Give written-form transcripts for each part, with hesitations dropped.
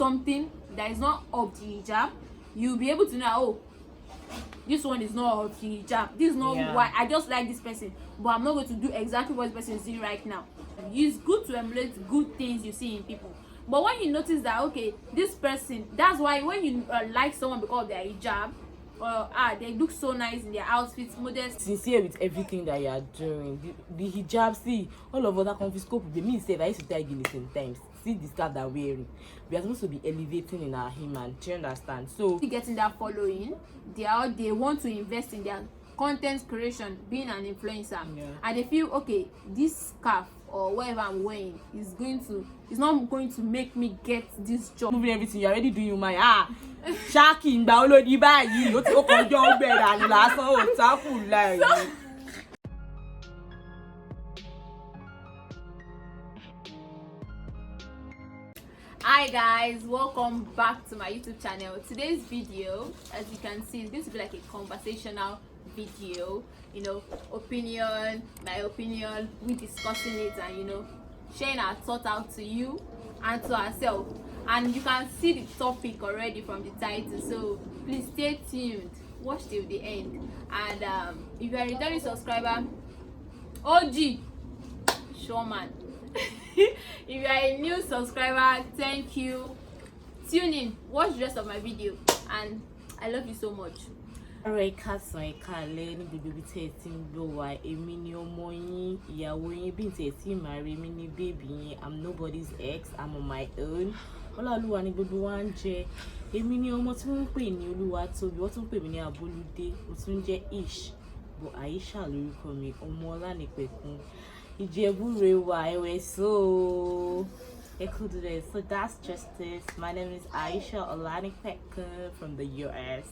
something that is not of the hijab, you'll be able to know, oh, this one is not of the hijab. This is not why I just like this person, but I'm not going to do exactly what this person is doing right now. It's good to emulate good things you see in people. But when you notice that, okay, this person, that's why when you like someone because of their hijab, they look so nice in their outfits, modest, sincere with everything that you are doing. The hijab, see, all of other confiscope, they mean say I used to tell you sometimes. See the scarf that we're wearing. We are supposed to be elevating in our human. Do you understand? So getting that following, they want to invest in their content creation, being an influencer, and they feel, okay, this scarf or whatever I'm wearing is not going to make me get this job. Moving everything, you're already doing my Shaki in Baolo Diba, you to open your bed and last one like. Hi guys, welcome back to my YouTube channel. Today's video, as you can see, is going to be like a conversational video, my opinion, we discussing it and sharing our thoughts out to you and to ourselves. And you can see the topic already from the title, so please stay tuned, watch till the end. And if you are a returning subscriber, OG Showman, if you are a new subscriber, thank you. Tune in, watch the rest of my video, and I love you so much. Alright, cats on a car, learning the baby testing blow. Amin, your money, yeah, when you been testing marry mini baby. I'm nobody's ex, I'm on my own. All I want to do one J. Amin, your motto pay new Lua to be what to pay me a bolude, Usunje ish. But Aisha will call me or more than a quick one. Hijabs, why we so. So that's justice. My name is Aisha Olanikpeka from the US.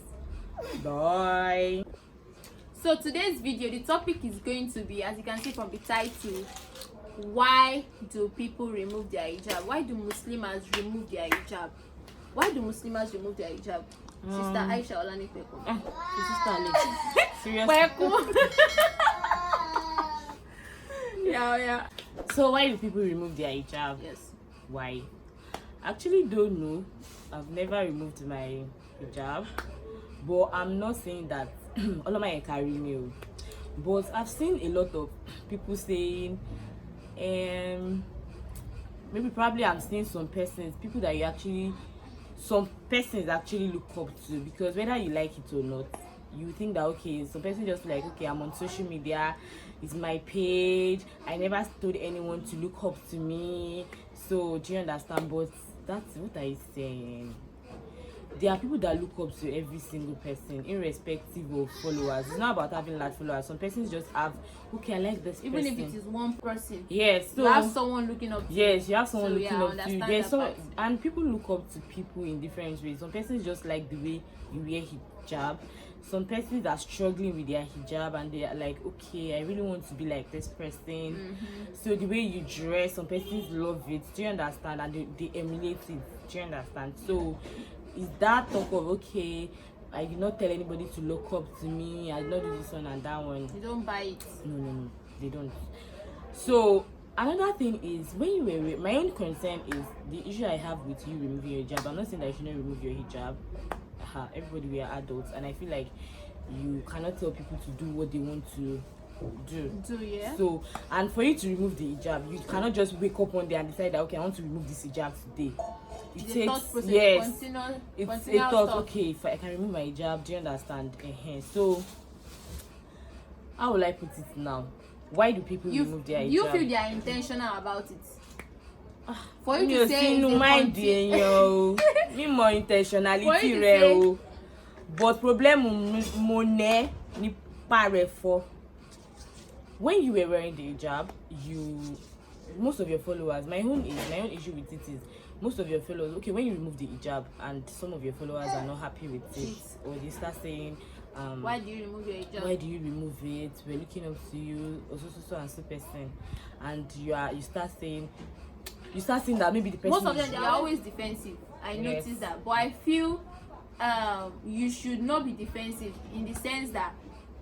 Bye. So today's video, the topic is going to be, as you can see from the title, why do people remove their hijab? Why do Muslims remove their hijab? Why do Muslims remove their hijab? Sister Aisha Olanikpeka. Sister Alex. Seriously. Yeah. So why do people remove their hijab? Yes. Why? Actually don't know. I've never removed my hijab. But I'm not saying that all of my carry me. But I've seen a lot of people saying, probably I'm seeing some persons look up to, because whether you like it or not, you think that okay, some person just like, okay, I'm on social media, it's my page, I never told anyone to look up to me. So do you understand? But that's what I saying. There are people that look up to every single person, irrespective of followers. It's not about having large followers. Some persons just have, okay, I like this even person. if it is one person. Yes, so you have someone looking up to you. Yes, you have someone looking up to you. There's and people look up to people in different ways. Some persons just like the way you wear hijab. Some persons are struggling with their hijab and they are like, okay, I really want to be like this person. So the way you dress, some persons love it. Do you understand? And they emulate it. Do you understand? So is that talk of, okay, I did not tell anybody to look up to me, I did not do this one and that one. You don't buy it. No, they don't. So another thing is, when you wear it, my own concern is the issue I have with you removing your hijab. I'm not saying that you shouldn't remove your hijab. Everybody, we are adults, and I feel like you cannot tell people to do what they want to do. Yeah. So, and for you to remove the hijab, you cannot just wake up one day and decide that, okay, I want to remove this hijab today. It takes, yes, it's a thought. Okay, if I can remove my hijab, do you understand? So how will I put it now? Why do people remove their hijab? You feel they are intentional about it? For you to say no mind me more intentionality real, but problem money ni pare for. When you were wearing the hijab, most of your followers, my own issue with it is, most of your followers, okay, when you remove the hijab and some of your followers are not happy with it, or they start saying, why do you remove your hijab? Why do you remove it? We're looking up to you, or so and so person, and you start saying that maybe the person, most of them, they are always defensive. I noticed that, but I feel you should not be defensive, in the sense that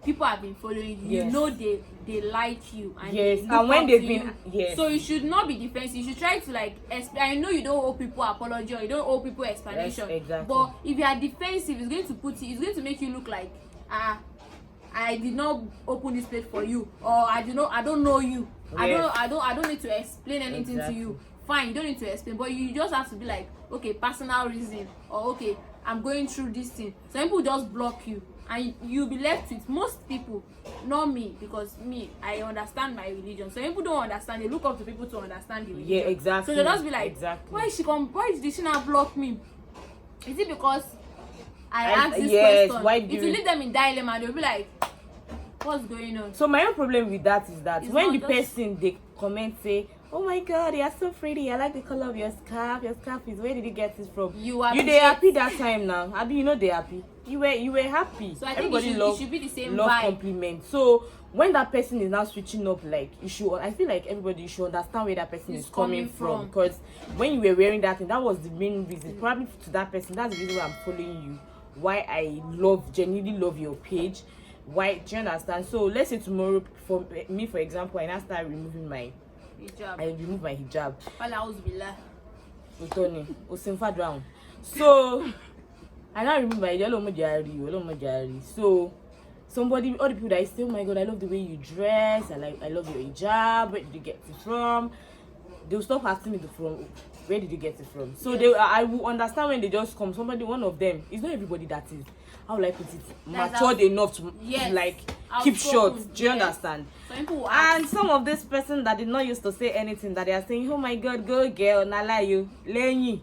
people have been following you, yes. you know they like you, and yes, they and when they've been you. yes, so you should not be defensive. You should try to like I know you don't owe people apology or you don't owe people explanation, yes, exactly. but if you are defensive, it's going to make you look like I did not open this page for you, or I don't know you. Yes. I don't need to explain anything exactly. to you. Fine, you don't need to explain, but you just have to be like, okay, personal reason, or okay, I'm going through this thing. Some people just block you, and you'll be left with most people, not me, because me, I understand my religion. So people don't understand. They look up to people to understand the religion. Yeah, exactly. So they just be like, exactly. Why did she not block me? Is it because I asked this yes, question? Why if you leave them in dilemma, they'll be like, what's going on? So my own problem with that is that it's when the person they comment say, oh my god, you are so pretty, I like the color of your scarf is, where did you get this from? You they happy that time now. Abi, you know they happy. You were happy. So I think it should be the same vibe. Compliment. So when that person is now switching up, like I feel like everybody should understand where that person is coming from. Because when you were wearing that thing, that was the main reason. Probably to that person, that's the reason why I'm following you. Why I genuinely love your page. Why, do you understand? So let's say tomorrow, for me for example, I now start removing my hijab. I remove my hijab. So I now remove my hijab. So somebody, all the people that say, oh my god, I love the way you dress, I love your hijab, where did you get it from? They'll stop asking me where did you get it from? So yes. I will understand when they just come. Somebody, one of them, it's not everybody that is, how will I put it, matured enough to like keep short. Do you understand? And some of this person that did not used to say anything, that they are saying, oh my god, go girl, nala you, lenny.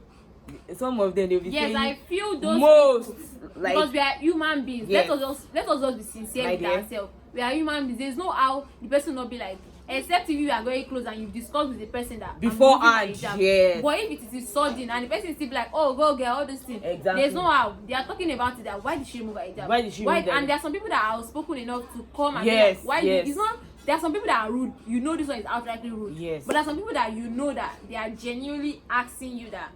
Some of them they'll be saying. Yes, I feel those most people, like, because we are human beings. Yes. Let us just be sincere with ourselves. We are human beings. There's no how the person not be like. Except if you are very close and you've discussed with the person that beforehand, yes. But if it is sudden and the person is still like, oh, go get all these things, exactly. There's no how. They are talking about it that why did she remove her hijab? Why did she remove And there are some people that are outspoken enough to come and yes, be like, why yes. It's not. There are some people that are rude. You know this one is outrightly rude. Yes. But there are some people that you know that they are genuinely asking you that,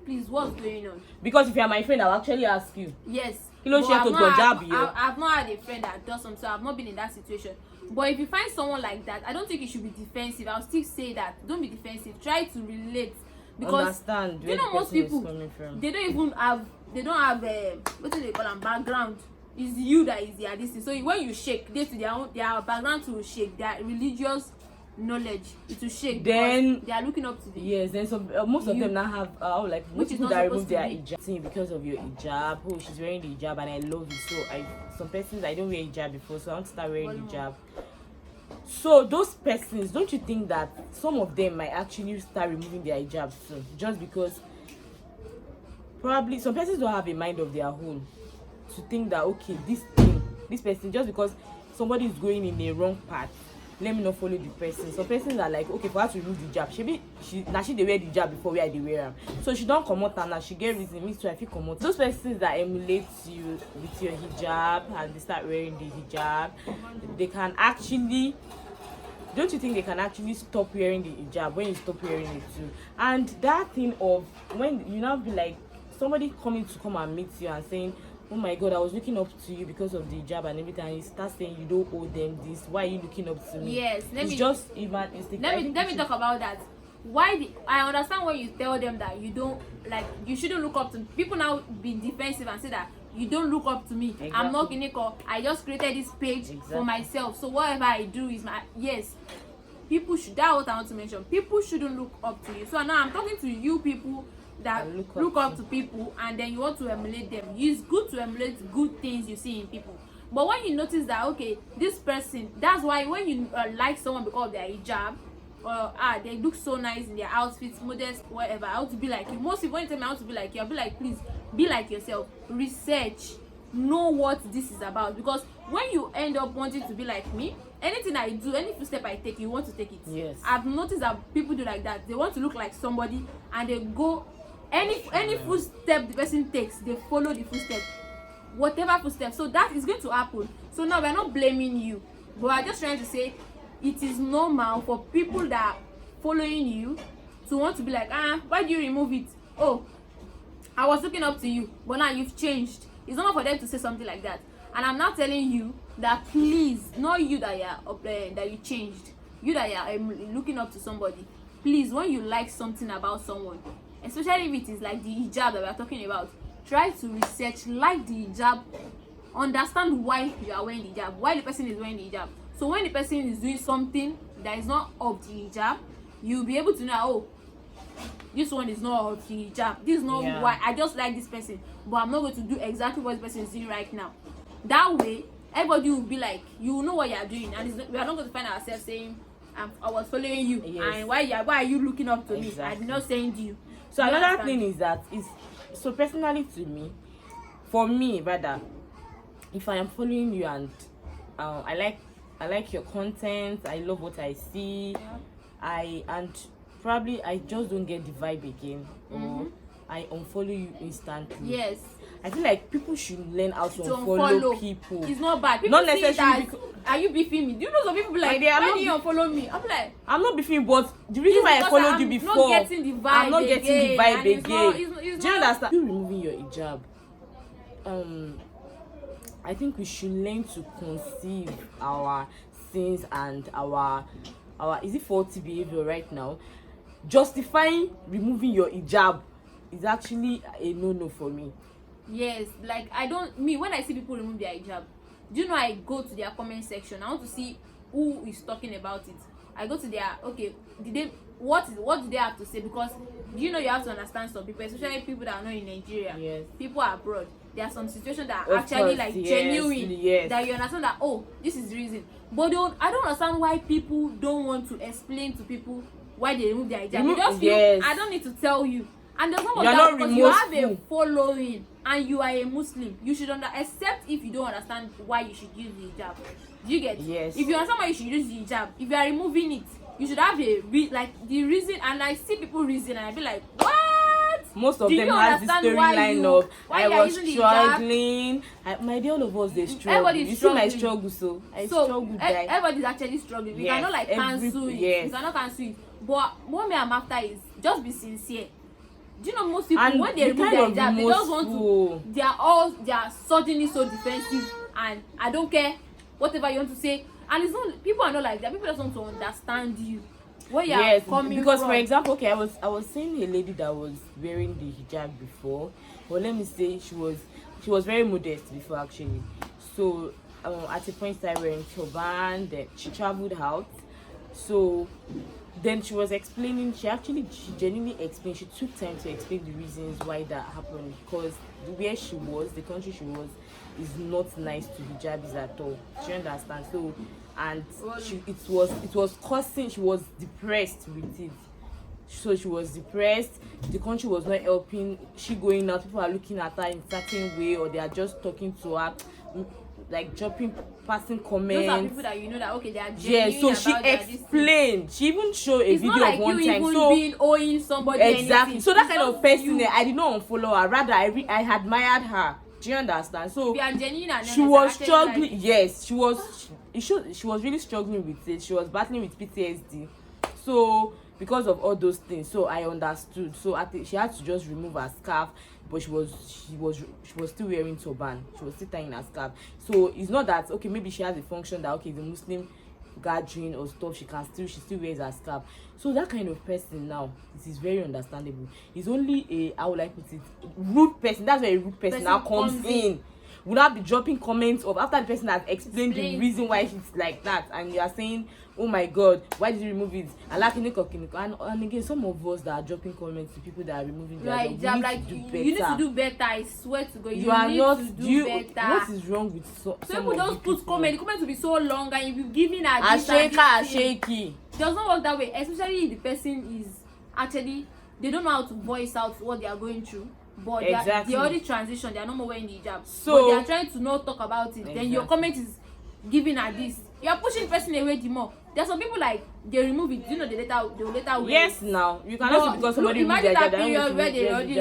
please, what's going on? Because if you are my friend, I'll actually ask you. Yes. I've not had a friend that does something, so I've not been in that situation. But if you find someone like that, I don't think you should be defensive. I'll still say that. Don't be defensive. Try to relate. Because understand you know most people, they don't have what do they call them, background. It's you that is their this thing. So when you shake, their background to shake, their religious knowledge it will shake, then they are looking up to them. Yes, then some most of them now have like which people that remove their hijab because of your hijab. Oh, she's wearing the hijab and I love it. So some persons, I don't wear hijab before, so I want to start wearing hijab. So those persons, don't you think that some of them might actually start removing their hijab soon, just because probably some persons don't have a mind of their own to think that okay, this person, just because somebody is going in a wrong path, let me not follow the person. Some persons are like, okay, for her to remove the hijab, she they wear the hijab before where they wear them, so she don't come out and now she get reason me too. I feel come out. Those persons that emulate you with your hijab and they start wearing the hijab, they can actually, don't you think they can actually stop wearing the hijab when you stop wearing it too? And that thing of when you now be like somebody coming to come and meet you and saying, oh my god, I was looking up to you because of the hijab and everything, and you start saying you don't owe them this, why are you looking up to me? Yes, let me talk about that. I understand when you tell them that you don't, like, you shouldn't look up to people. Now be defensive and say that you don't look up to me. Exactly. I'm not Kineko. I just created this page for myself, so whatever I do is my people should, that's what I want to mention. People shouldn't look up to you. So now I'm talking to you people that look up to people and then you want to emulate them. It's good to emulate good things you see in people, but when you notice that okay, this person, that's why when you like someone because of their hijab, they look so nice in their outfits, modest, whatever, I want to be like you. Most people, when you tell me I want to be like you, I'll be like, please be like yourself, research, know what this is about, because when you end up wanting to be like me, anything I do, any footstep I take, you want to take it. Yes, I've noticed that people do like that. They want to look like somebody and they go any footstep the person takes, they follow the footstep, whatever footstep. So that is going to happen. So now we're not blaming you, but we're just trying to say it is normal for people that are following you to want to be like, why do you remove it? Oh, I was looking up to you, but now you've changed. It's normal for them to say something like that. And I'm not telling you that please, not you that you're up that you changed, you that you're looking up to somebody, please, when you like something about someone, especially if it is like the hijab that we are talking about, try to research, like the hijab, understand why you are wearing the hijab, why the person is wearing the hijab. So when the person is doing something that is not of the hijab, you'll be able to know, oh, this one is not of the hijab, this is not why I just like this person, but I'm not going to do exactly what this person is doing right now. That way everybody will be like, you know what you are doing, and we are not going to find ourselves saying, I was following you, and why are you looking up to me? I did not send you. So another thing is that so personally to me, for me rather, if I am following you and I like your content, I love what I see, and probably I just don't get the vibe again, or I unfollow you instantly. Yes, I feel like people should learn how to unfollow people. It's not bad. People not necessarily are you beefing me? Do you know some people be like, why do you unfollow me? I'm like, I'm not beefing, but the reason why I followed you before, I'm not getting the vibe again. Do you understand? You removing your hijab, I think we should learn to conceive our sins and our is it faulty behavior right now. Justifying removing your hijab is actually a no for me. Yes, like when I see people remove their hijab, do you know, I go to their comment section. I want to see who is talking about it. I go to their what do they have to say, because you know, you have to understand some people, especially people that are not in Nigeria. Yes. People abroad, there are some situations that are actually genuine, that you understand that, oh, this is the reason. But I don't understand why people don't want to explain to people why they remove their hijab. They just feel, I don't need to tell you. And there's not that, because you have a following and you are a Muslim, you should except if you don't understand why you should use the hijab. Do you get? Yes. If you understand why you should use the hijab, if you are removing it, you should have the reason. And I see people reason, and I be like, what? Most of them has the storyline of I was struggling. My dear, all of us they struggle. Everybody's you struggling. See my struggle, so I struggle. Everybody's actually struggling. We cannot cancel it. We cannot cancel it. But what me I'm after is just be sincere. Do you know, most people, and when they remove their hijab, they just want to. They are suddenly so defensive, and I don't care whatever you want to say. And it's not, people are not like that. People just want to understand you. Where you are coming because from. For example, okay, I was seeing a lady that was wearing the hijab before, but let me say she was very modest before actually. So at a point started wearing turban, then she traveled out. So then she was explaining, she genuinely explained, she took time to explain the reasons why that happened, because where she was, the country she was, is not nice to hijabis at all. Do you understand? So, and it was causing, she was depressed with it. So she was depressed, the country was not helping, she going out, people are looking at her in a certain way, or they are just talking to her, like passing comments. Those are people that you know that, okay, they are genuine. Yeah, so she explained. She even showed a video like of one you time. Even so being owing somebody exactly. Anything. So that kind of person, I did not unfollow her. Rather, I admired her. Do you understand? So she was struggling. Like, yes, she was really struggling with it. She was battling with PTSD. So because of all those things, so I understood. So I think she had to just remove her scarf, but she was still wearing turban. She was still tying her scarf. So it's not that, okay, maybe she has a function that, okay, the Muslim gathering or stuff, she still wears her scarf. So that kind of person now, it is very understandable. It's only a, how would I put it, rude person. That's where a rude person now comes in. Would not be dropping comments of after the person has explained the reason why she's like that, and you are saying, oh my god, why did you remove it? And again, some of us that are dropping comments to people that are removing their job, you need to do better. I swear to God, you are need not to do better. What is wrong with some people just put comment? The comment will be so long, and if you giving a shaky. It does not work that way, especially if the person is actually, they don't know how to voice out what they are going through. But they already transition, they are no more wearing the hijab. So but they are trying to not talk about it. Then your comment is giving at this. You are pushing the person away the more. There are some people like they remove it. You know they will later wear. Yes, now you cannot say because somebody removed their hijab. Imagine that period where they already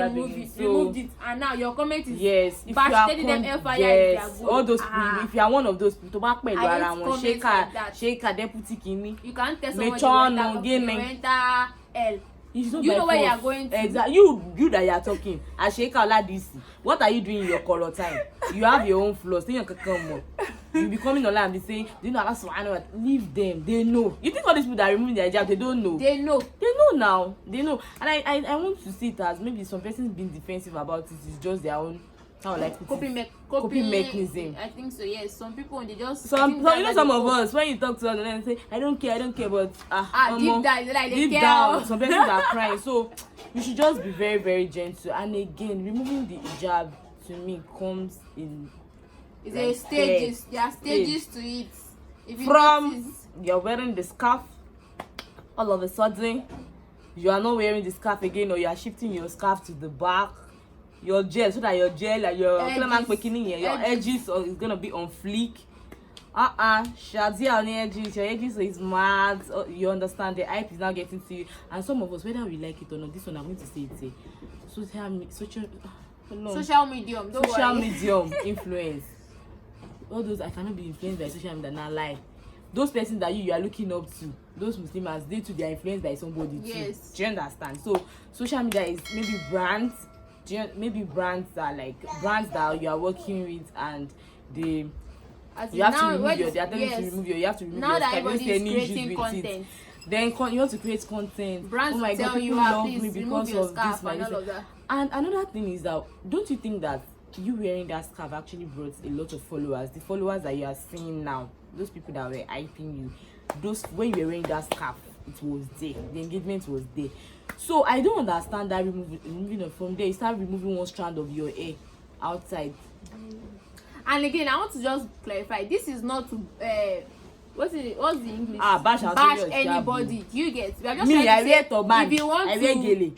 removed it, and now your comment is if you are all those people. If you are one of those people, to back pẹ̀lú ara wọn, shake deputy kini. You can't tell somebody enter L. You know where you are going to. Exactly. You that you are talking. Asheka Oladisi. What are you doing in your color time? You have your own flaws. Then you can come more. You be coming online and be saying, do you know Allah subhanahu wa ta'ala? Leave them. They know. You think all these people that are removing their hijab, they don't know? They know. They know now. They know. And I want to see it as maybe some persons being defensive about it is just their own, how like Coping mechanism. I think so. Yes. Some people they just. You know, some of us when you talk to us and then say, I don't care, but deep down, like they deep care. down, some persons are crying. So you should just be very, very gentle. And again, removing the hijab to me comes in. It's a stages. There are stages to it. If you From notice, you're wearing the scarf, all of a sudden you are not wearing the scarf again, or you are shifting your scarf to the back. Your gel, so that your gel and your edges is gonna be on fleek. Shadia on the edges, your edges is mad. You understand? The hype is now getting to you. And some of us, whether we like it or not, this one I'm going to say it. social medium. Social medium influence. All those I cannot be influenced by social media now. Lie. Those persons that you are looking up to, those Muslims, they too they are influenced by somebody too. Yes. Do you understand? So social media is maybe brands. Maybe brands that like brands that you are working with, and they you have to remove your. They are telling you to remove your. You have to remove now your. That everybody is creating content. Then you want to create content. Brands oh my tell God, you love please me remove because your of scarf this, my and all of that. And another thing is that don't you think that you wearing that scarf actually brought a lot of followers? The followers that you are seeing now, those people that were hyping you, those when you were wearing that scarf, it was there. The engagement was there. So I don't understand that removing it from there. You start removing one strand of your hair outside. And again, I want to just clarify. This is not to what's the English? Bash anybody. Do you get? We are just me, I trying wear to turban. If you want I wear gele.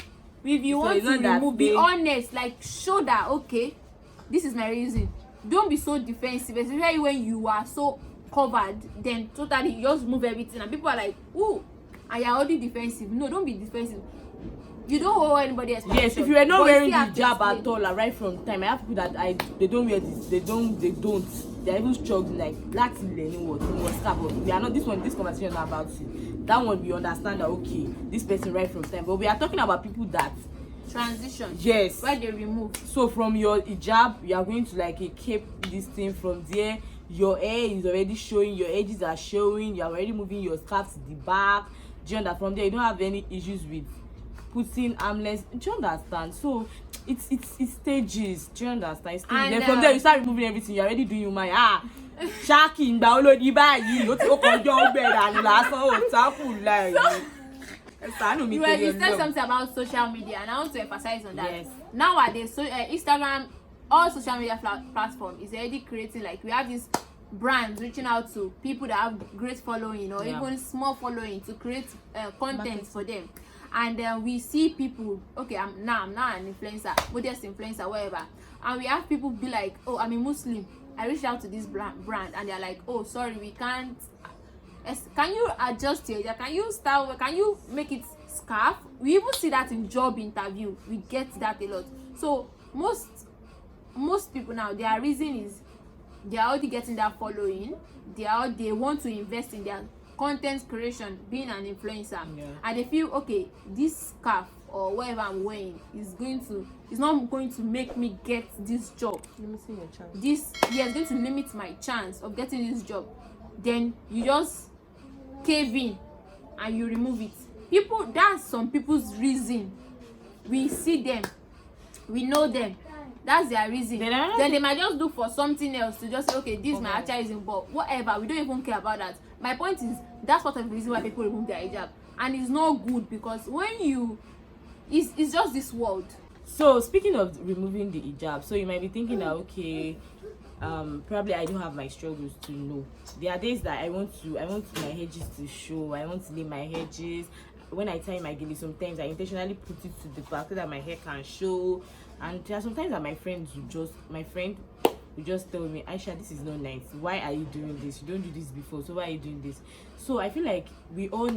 If you want to remove, be honest. Like show that okay, this is my reason. Don't be so defensive, especially when you are so covered. Then totally you just move everything, and people are like, ooh, and you're already defensive. No, don't be defensive. You don't owe anybody else. Yes, if you are not wearing the hijab at all, right from time, I have people that they don't wear this. They don't. They are even struggling like that's learning what scarf. We are not this conversation is not about it. That one we understand that okay, this person right from time, but we are talking about people that transition. Yes. Where they remove. So from your hijab, you are going to like keep this thing from there. Your hair is already showing. Your edges are showing. You are already moving your scarf to the back. Do you understand? From there, you don't have any issues with putting armless. Do you understand? So it's stages. Do you understand? And then from there you start removing everything. You're already doing my Shaki in Baolodi báyìí ó ti ó kọjọ́ ọgbẹ́ ìdànù lásán ó tákù láì. You said something about social media, and I want to emphasize on that. Yes. Nowadays, Instagram, all social media platform is already creating, like we have these brands reaching out to people that have great following or even small following to create content for them. And we see people, okay, I'm not an influencer, modest influencer, whatever, and we have people be like, oh, I'm a Muslim, I reached out to this brand, and they're like, oh, sorry, we can't. Can you adjust your hair? Can you make it scarf? We even see that in job interview. We get that a lot. So most people now, their reason is they are already getting that following. They want to invest in their content creation, being an influencer, and they feel okay, this scarf or whatever I'm wearing is not going to make me get this job. Limiting your chance. It's going to limit my chance of getting this job. Then you just cave in and you remove it. That's some people's reason. We see them, we know them. That's their reason. Then they might just look for something else to just say, okay, this is my actual reason, but whatever, we don't even care about that. My point is, that's part of the reason why people remove their hijab, and it's not good because when it's just this world. So speaking of removing the hijab, so you might be thinking that okay, probably I don't have my struggles to know. There are days that I want my edges to show. I want to leave my edges. When I tie my gele, sometimes I intentionally put it to the back so that my hair can show. And there are sometimes that my friend will just tell me, Aisha, this is not nice. Why are you doing this? You don't do this before, so why are you doing this? So I feel like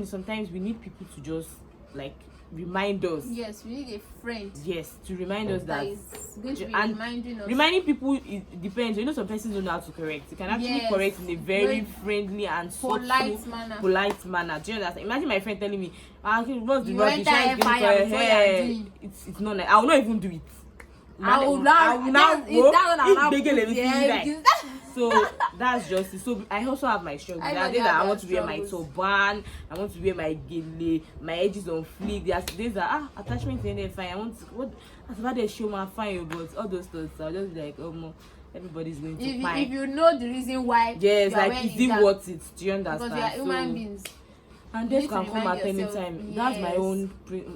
sometimes we need people to just like remind us. Yes, we need a friend. Yes, to remind us that is going to be and reminding us. Reminding people, it depends. You know, some persons don't know how to correct. You can actually correct in a very friendly and polite manner. Do you understand? Imagine my friend telling me, what's the rubbish? It's not nice. I will not even do it. I will not. So that's just it. So I also have my struggles. There are days that I want to wear my turban, I want to wear my gele, my edges on fleek. There are days that attachment ended fine. I want to, what as about they show my fine, but all those things I'll just be like, oh no, everybody's going to fine. If you know the reason why, yes, like is it worth it? Do you understand? Because we are human beings. And death can come at any time. Yes. That's my own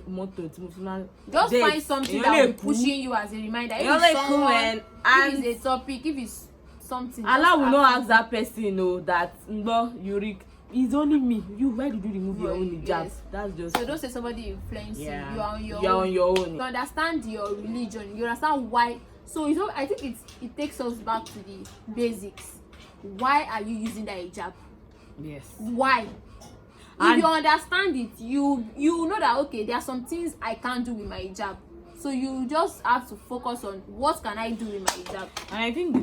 motto. Just death. Find something that will be pushing you as a reminder. If it's someone, if it's a topic, if it's something. Allah will not ask that person, that it's only me. Why did you remove your own hijab? Yes. That's just. So don't say somebody influencing you. You are on your own. You're on your own. You understand your religion. You understand why. So I think it takes us back to the basics. Why are you using that hijab? Yes. Why? If you understand it, you know that okay, there are some things I can't do with my hijab. So you just have to focus on what can I do with my hijab. And I think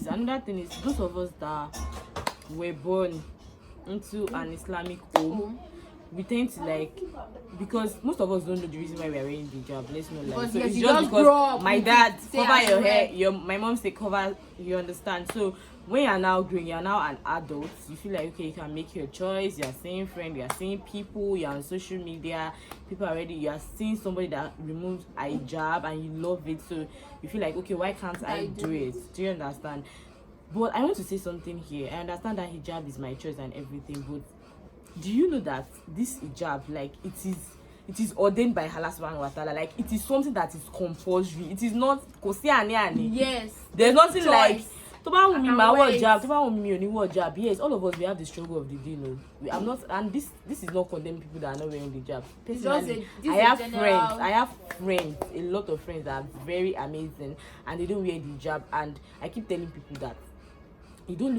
another thing is those of us that were born into an Islamic home, we tend to because most of us don't know the reason why we are wearing the hijab. Let's not lie. So yes, it's just because my dad cover your hair, my mom say cover. You understand? So when you're now growing, you're now an adult, you feel like okay, you can make your choice. You're seeing friends, you're seeing people, you're on social media, you're seeing somebody that removes a hijab and you love it, so you feel like okay, why can't I do it? Do you understand? But I want to say something here. I understand that hijab is my choice and everything, but do you know that this hijab, it is ordained by Allah subhanahu wa ta'ala, it is something that is compulsory. It is not yes, there's nothing choice. Yes, all of us, we have the struggle of the day. I'm not, and this is not condemning people that are not wearing the hijab. Personally, I have friends, a lot of friends that are very amazing and they don't wear the hijab, and I keep telling people that you don't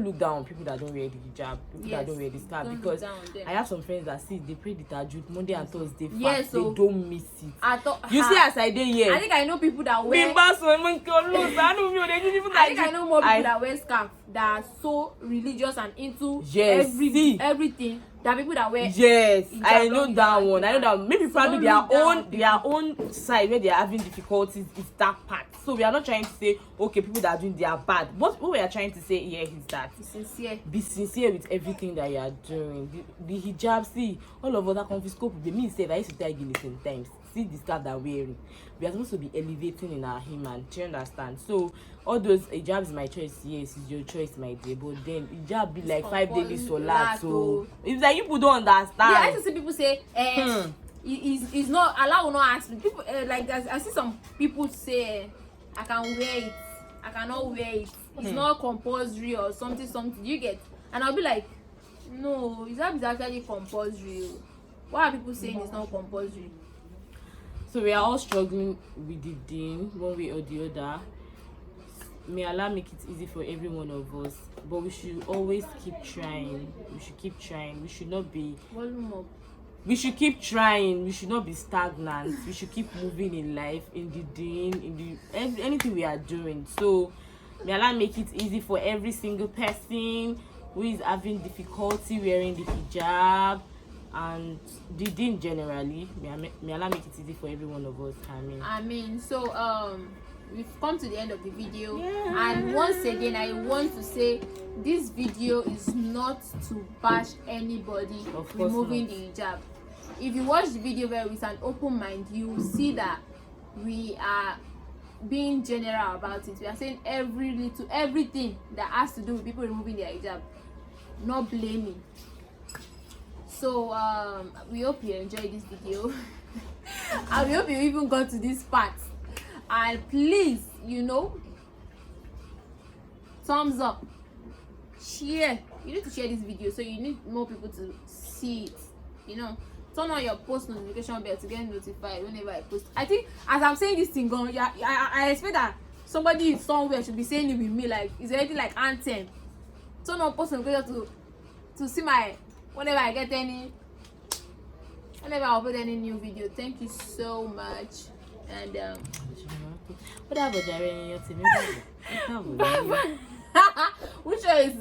look down on people that don't wear the hijab, people that don't wear the scarf, because I have some friends that they pray the tahajjud Monday and Thursday fast, they don't miss it. You see, as I did here, I think I know people that wear I think I know more people that wear scarf that are so religious and into everything than people that wear I know that one. I know that maybe probably their own side where they are having difficulties is that part. So we are not trying to say okay, people that are doing they are bad. What we are trying to say here is that be sincere with everything that you are doing. The hijab, see, all of us that confiscate the me say I used to tell you sometimes. See the scarf that we're wearing. We are supposed to be elevating in our human. Do you understand? So all those hijab is my choice. Yes, it's your choice, my dear. But then hijab be like 5 daily solar. So it's like people don't understand. Yeah, I used to see people say, it's not, Allah will not ask me. People I see some people say, I can wear it, I cannot wear it. It's not compulsory or something. You get, and I'll be like, no, hijab is actually compulsory. Why are people saying it's not compulsory? So we are all struggling with the deen one way or the other. May Allah make it easy for every one of us, but we should always keep trying. We should not be we should keep trying. We should not be stagnant. We should keep moving in life, in the deen, in the anything we are doing. So may Allah make it easy for every single person who is having difficulty wearing the hijab and the deen generally. May Allah make it easy for every one of us. Amin. So we've come to the end of the video, and once again I want to say this video is not to bash anybody removing the hijab. If you watch the video with an open mind, you will see that we are being general about it. We are saying everything that has to do with people removing their hijab, not blaming. So we hope you enjoyed this video and we hope you even got to this part. And please, thumbs up, share. You need to share this video so you need more people to see it. Turn on your post notification bell to get notified whenever I post. I think as I'm saying this thing, I expect that somebody somewhere should be saying it with me, like it's already like anthem. Turn on post notification to see my whenever I upload any new video. Thank you so much. And which one is